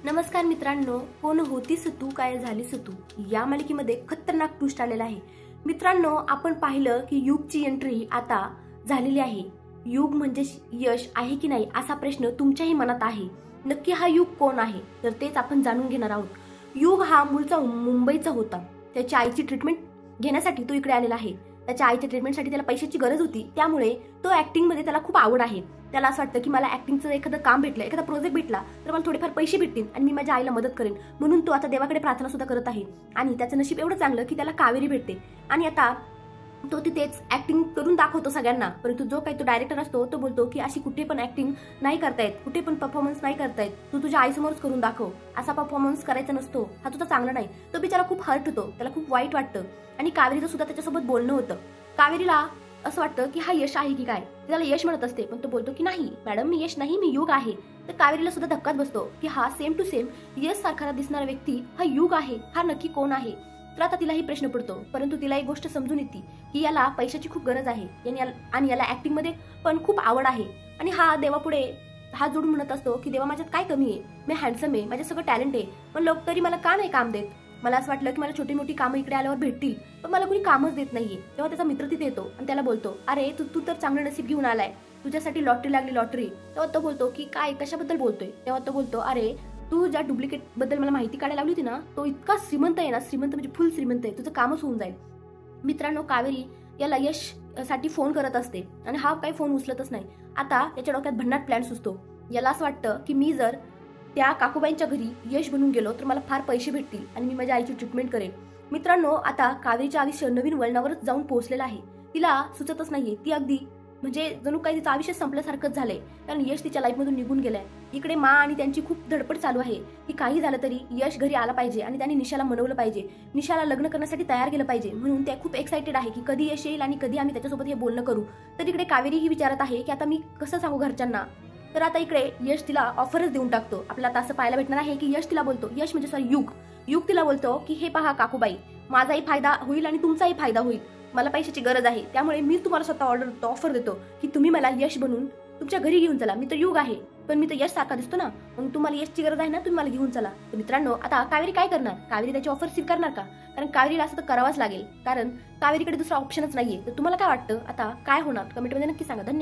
नमस्कार मित्रांनो, कोण होतीस तू काय झालीस तू या मालिकेमध्ये खतरनाक ट्विस्ट आलेला आहे। मित्रांनो, आपण पाहिलं की युगची एंट्री आता झालेली आहे। युग म्हणजे यश आहे की नाही असा प्रश्न तुमच्याही मनात आहे। नक्की हा युग कोण आहे तर तेच आपण जाणून घेणार आहोत। युग हा मूळचा मुंबईचा होता। त्याच्या आईची ट्रीटमेंट घेण्यासाठी तो इकडे आलेला आहे। त्याच्या आईच्या ट्रीटमेंटसाठी त्याला पैशाची गरज होती, त्यामुळे तो ऍक्टिंग मध्ये त्याला खूप आवड आहे। त्याला असं वाटतं की मला ऍक्टिंगचं एखादं काम भेटलं, एखादा प्रोजेक्ट भेटला तर मला थोडेफार पैसे भेटतील आणि मी माझ्या आईला मदत करेन, म्हणून तो आता देवाकडे प्रार्थना सुद्धा करत आहे। आणि त्याचं नशीब एवढं चांगलं की त्याला कावेरी भेटते आणि आता तो तिथेच ऍक्टिंग करून दाखवतो सगळ्यांना। परंतु जो काही तो डायरेक्टर असतो तो बोलतो की अशी कुठे पण ऍक्टिंग नाही करतायत, कुठे पण परफॉर्मन्स नाही करतायत, तू तुझ्या आईसमोरच करून दाखव, असा परफॉर्मन्स करायचा नसतो, हा तुझा चांगला नाही। तो बिचारा खूप हर्ट होतो, त्याला खूप वाईट वाटतं आणि कावेरीचं सुद्धा त्याच्यासोबत बोलणं होतं। कावेरीला असं वाटतं की हा यश आहे की काय, त्याला यश म्हणत असते, पण तो बोलतो की नाही मॅडम, मी यश नाही, मी युग आहे। तर कावेरीला सुद्धा धक्काच बसतो की हा सेम टू सेम यश सारखा दिसणारा व्यक्ती हा युग आहे, हा नक्की कोण आहे। तर आता तिलाही प्रश्न पडतो, परंतु तिला एक गोष्ट समजून येते की याला पैशाची खूप गरज आहे आणि याला ऍक्टिंग मध्ये पण खूप आवड आहे। आणि हा देवापुढे हात जोडून म्हणत असतो की देवा, माझ्यात काय कमी आहे, मी हँडसम आहे, माझ्या सगळं टॅलेंट आहे, पण लोक तरी मला का नाही काम देत। मला असं वाटलं की मला छोटी मोठी कामं इकडे आल्यावर भेटतील, पण मला कोणी कामच देत नाहीये। तेव्हा त्याचा मित्र तिथे येतो आणि त्याला बोलतो, अरे तू तर चांगलं नशीब घेऊन आलाय, तुझ्यासाठी लॉटरी लागली, लॉटरी। तेव्हा तो बोलतो की काय, कशाबद्दल बोलतोय। तेव्हा तो बोलतो, अरे तू ज्या डुप्लिकेट बद्दल मला माहिती काढायला लावली होती ना, तो इतका श्रीमंत आहे ना, श्रीमंत म्हणजे फुल श्रीमंत आहे, तुझं कामच होऊन जाईल। मित्रांनो, कावेरी याला यश साठी फोन करत असते आणि हा काही फोन उचलतच नाही। आता त्याच्या डोक्यात भन्नाट प्लॅन सुचतो। याला असं वाटतं की मी जर त्या काकूबाईंच्या घरी यश बनून गेलो तर मला फार पैसे भेटतील आणि मी माझ्या आईची ट्रीटमेंट करेन। मित्रांनो, आता कावेरीचं आयुष्य नवीन वळणावरच जाऊन पोहोचलेलं आहे। तिला सुचतच नाहीये, ती अगदी म्हणजे जणू काही तिचं आयुष्य संपल्यासारखंच झालंय, कारण यश तिच्या लाईफमधून निघून गेलाय। इकडे मा आणि त्यांची खूप धडपड चालू आहे की काही झालं तरी यश घरी आला पाहिजे आणि त्यांनी निशाला मनवलं पाहिजे, निशाला लग्न करण्यासाठी तयार केलं पाहिजे, म्हणून त्या खूप एक्साइटेड आहे की कधी यश येईल आणि कधी आम्ही त्याच्यासोबत हे बोलणं करू। तर इकडे कावेरी ही विचारत आहे की आता मी कसं सांगू घरच्यांना। तर आता इकडे यश तिला ऑफरच देऊन टाकतो। आपल्याला असं पाहायला भेटणार आहे की यश तिला बोलतो, यश म्हणजे सॉरी युग तिला बोलतो की हे पहा काकूबाई, माझाही फायदा होईल आणि तुमचाही फायदा होईल, मला पैशाची गरज आहे, त्यामुळे मी तुम्हाला स्वतः ऑफर देतो की तुम्ही मला यश बनवून तुमच्या घरी घेऊन चला। मी तर युग आहे, पण मी तर यश सारखा दिसतो ना, मग तुम्हाला यशची गरज आहे ना, तुम्ही मला घेऊन चला। तर मित्रांनो, आता कावेरी काय करणार, कावेरी त्याची ऑफर स्वीकारणार का? कारण कावेरीला असं तर करावंच लागेल, कारण कावेरीकडे दुसरा ऑप्शनच नाहीये। तर तुम्हाला काय वाटतं, आता काय होणार कमेंटमध्ये नक्की सांगा। धन्यवाद।